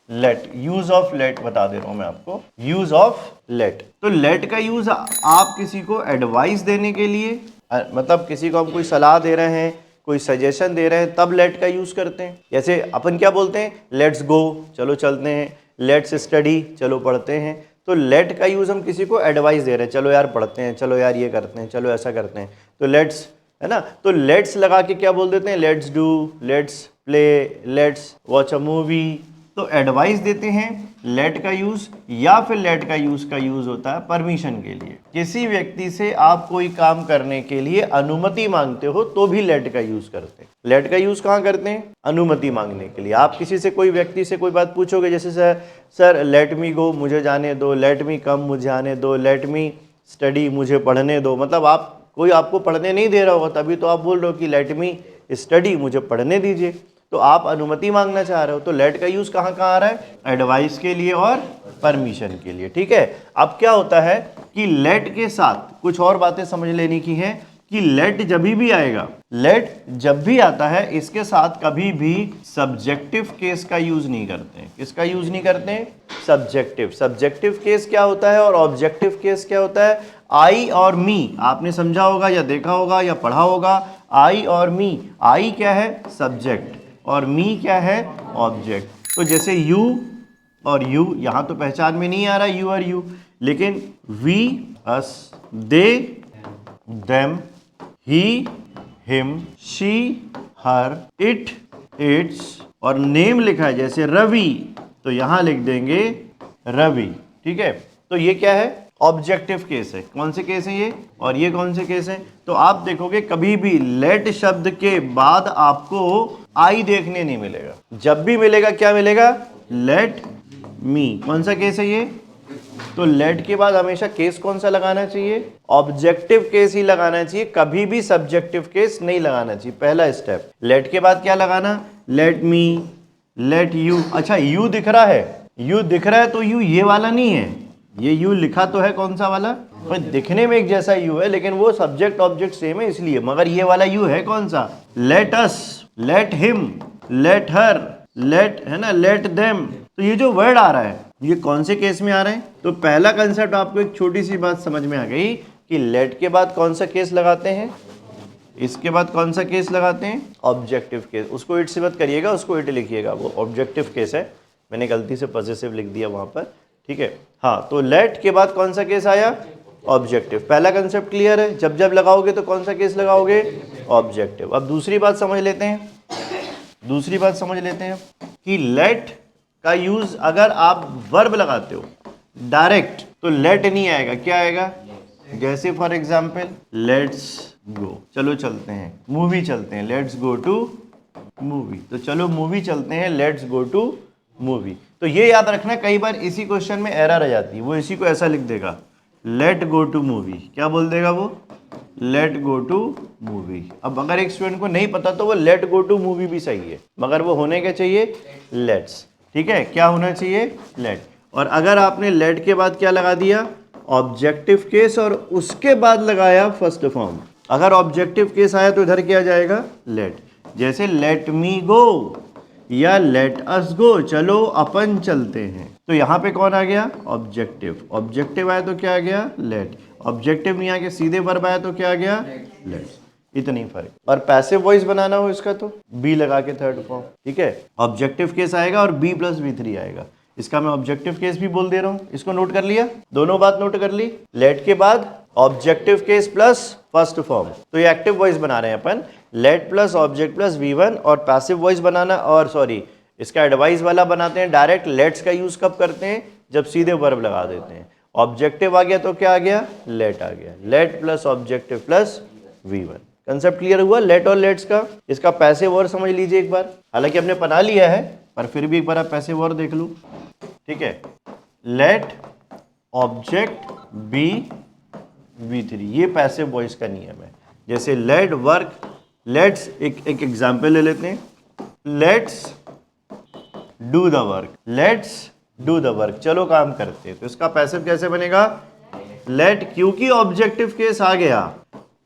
Late, use of late बता दे रहा हूं मैं आपको, यूज ऑफ लेट। तो लेट का यूज आप किसी को एडवाइस देने के लिए, मतलब किसी को हम कोई सलाह दे रहे हैं, कोई सजेशन दे रहे हैं, तब लेट का यूज करते हैं। जैसे अपन क्या बोलते हैं, लेट्स गो, चलो चलते हैं, लेट्स स्टडी, चलो पढ़ते हैं। तो लेट का यूज हम किसी को एडवाइस दे रहे हैं, चलो यार पढ़ते हैं, चलो यार ये करते हैं, चलो ऐसा करते हैं, तो लेट्स, है ना। तो लेट्स लगा के क्या बोल देते हैं, let's do, let's play, let's watch a movie. तो एडवाइस देते हैं लेट का यूज, या फिर लेट का यूज होता है परमिशन के लिए। किसी व्यक्ति से आप कोई काम करने के लिए अनुमति मांगते हो तो भी लेट का यूज करते हैं। लेट का यूज कहाँ करते हैं, अनुमति मांगने के लिए। आप किसी से, कोई व्यक्ति से कोई बात पूछोगे, जैसे सर लेट मी गो, मुझे जाने दो, लेट मी कम, मुझे आने दो, लेट मी स्टडी, मुझे पढ़ने दो। मतलब आप, कोई आपको पढ़ने नहीं दे रहा होगा, तभी तो आप बोल रहे हो कि लेट मी स्टडी, मुझे पढ़ने दीजिए। तो आप अनुमति मांगना चाह रहे हो। तो लेट का यूज कहाँ कहाँ आ रहा है, एडवाइस के लिए और परमिशन के लिए, ठीक है। अब क्या होता है कि लेट के साथ कुछ और बातें समझ लेने की है कि लेट जब भी आएगा, लेट जब भी आता है, इसके साथ कभी भी सब्जेक्टिव केस का यूज नहीं करते हैं। किसका यूज नहीं करते हैं, सब्जेक्टिव। सब्जेक्टिव केस क्या होता है और ऑब्जेक्टिव केस क्या होता है। आई और मी आपने समझा होगा या देखा होगा या पढ़ा होगा। आई और मी, आई क्या है, सब्जेक्ट, और मी क्या है, ऑब्जेक्ट। तो जैसे यू और यू, यहां तो पहचान में नहीं आ रहा यू और यू, लेकिन we, us, they, them, he, him, she, her, it, its, और नेम लिखा है जैसे रवि, तो यहां लिख देंगे रवि, ठीक है। तो ये क्या है, ऑब्जेक्टिव केस है। कौन से केस है ये, और ये कौन से केस है। तो आप देखोगे कभी भी लेट शब्द के बाद आपको आई देखने नहीं मिलेगा। जब भी मिलेगा क्या मिलेगा, लेट मी। कौन सा केस है ये, तो लेट के बाद हमेशा केस कौन सा लगाना चाहिए, ऑब्जेक्टिव केस ही लगाना चाहिए, कभी भी सब्जेक्टिव केस नहीं लगाना चाहिए। पहला स्टेप, लेट के बाद क्या लगाना, लेट मी, लेट यू। अच्छा यू दिख रहा है, यू दिख रहा है, तो यू ये वाला नहीं है, ये यू लिखा तो है कौन सा वाला, पर दिखने में एक जैसा यू है, लेकिन वो सब्जेक्ट ऑब्जेक्ट सेम है इसलिए। मगर ये वाला यू है कौन सा, let us, let him, let her, let, है ना, लेट देम। तो ये जो वर्ड आ रहा है ये कौन से केस में आ रहे हैं। तो पहला कंसेप्ट आपको एक छोटी सी बात समझ में आ गई कि लेट के बाद कौन सा केस लगाते हैं, इसके बाद कौन सा केस लगाते हैं, ऑब्जेक्टिव केस। उसको इट से मत करिएगा, उसको इट लिखिएगा, वो ऑब्जेक्टिव केस है। मैंने गलती से पॉजिटिव लिख दिया वहां पर, ठीक है। हाँ, तो लेट के बाद कौन सा केस आया, ऑब्जेक्टिव। पहला कंसेप्ट क्लियर है, जब जब लगाओगे तो कौन सा केस लगाओगे, ऑब्जेक्टिव। अब दूसरी बात समझ लेते हैं, दूसरी बात समझ लेते हैं कि लेट का यूज अगर आप वर्ब लगाते हो डायरेक्ट तो लेट नहीं आएगा, क्या आएगा, जैसे फॉर एग्जाम्पल लेट्स गो, चलो चलते हैं, मूवी चलते हैं, लेट्स गो टू मूवी। तो चलो मूवी चलते हैं, लेट्स गो टू मूवी। तो ये याद रखना, कई बार इसी क्वेश्चन में एरर आ जाती है, वो इसी को ऐसा लिख देगा, लेट गो टू मूवी। क्या बोल देगा वो, लेट गो टू मूवी। अब अगर एक स्टूडेंट को नहीं पता तो वो लेट गो टू मूवी भी सही है, मगर वो होने क्या चाहिए, लेट्स, ठीक है। क्या होना चाहिए, लेट। और अगर आपने लेट के बाद क्या लगा दिया, ऑब्जेक्टिव केस, और उसके बाद लगाया फर्स्ट फॉर्म, अगर ऑब्जेक्टिव केस आया तो इधर क्या जाएगा, लेट। जैसे लेट मी गो या लेट अस गो, चलो अपन चलते हैं। तो यहां पे कौन आ गया, ऑब्जेक्टिव। ऑब्जेक्टिव आया तो क्या आ गया, लेट। ऑब्जेक्टिव नहीं आके सीधे वर्ब आया तो क्या आ गया, लेट। इतनी फर्क। और पैसिव वॉइस बनाना हो इसका तो बी लगा के थर्ड फॉर्म, ठीक है। ऑब्जेक्टिव केस आएगा और बी प्लस V3 आएगा। इसका मैं ऑब्जेक्टिव केस भी बोल दे रहा हूं, इसको नोट कर लिया, दोनों बात नोट कर ली। लेट के बाद objective case plus first form, तो ये एक्टिव वॉइस बना रहे हैं अपन, let plus object plus V1। और पैसिव वॉइस बनाना, और सॉरी इसका एडवाइस वाला बनाते हैं डायरेक्ट। लेट्स का यूज कब करते हैं, जब सीधे वर्ब लगा देते हैं। ऑब्जेक्टिव आ गया तो क्या आ गया, लेट आ गया, late plus objective plus V1। Concept clear हुआ लेट और लेट्स का। इसका पैसिव और समझ लीजिए एक बार, हालांकि हमने बना लिया है पर फिर भी एक बार आप पैसिव और देख लो, ठीक है। लेट ऑब्जेक्ट बी V3, ये पैसिव वॉइस का नियम है। जैसे लेट वर्क, लेट्स, एक एग्जाम्पल ले लेते हैं, let's do the work, let's do the work, चलो काम करते हैं। तो इसका पैसिव कैसे बनेगा, लेट, क्योंकि ऑब्जेक्टिव केस आ गया,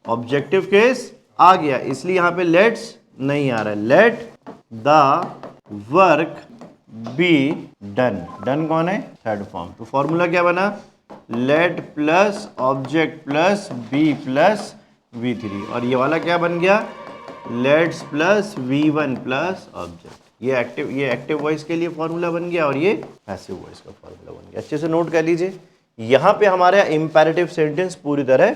ऑब्जेक्टिव केस आ गया, इसलिए यहां पे लेट्स नहीं आ रहा है। Let the work be done. Done कौन है? Third form. तो फॉर्मूला क्या बना? Let plus object plus be plus V3, और ये वाला क्या बन गया? Let's plus V1 plus object. ये एक्टिव वॉइस के लिए फॉर्मूला बन गया और ये पैसिव वॉइस का फॉर्मूला बन गया। अच्छे से नोट कर लीजिए, यहाँ पे हमारा इंपैरेटिव सेंटेंस पूरी तरह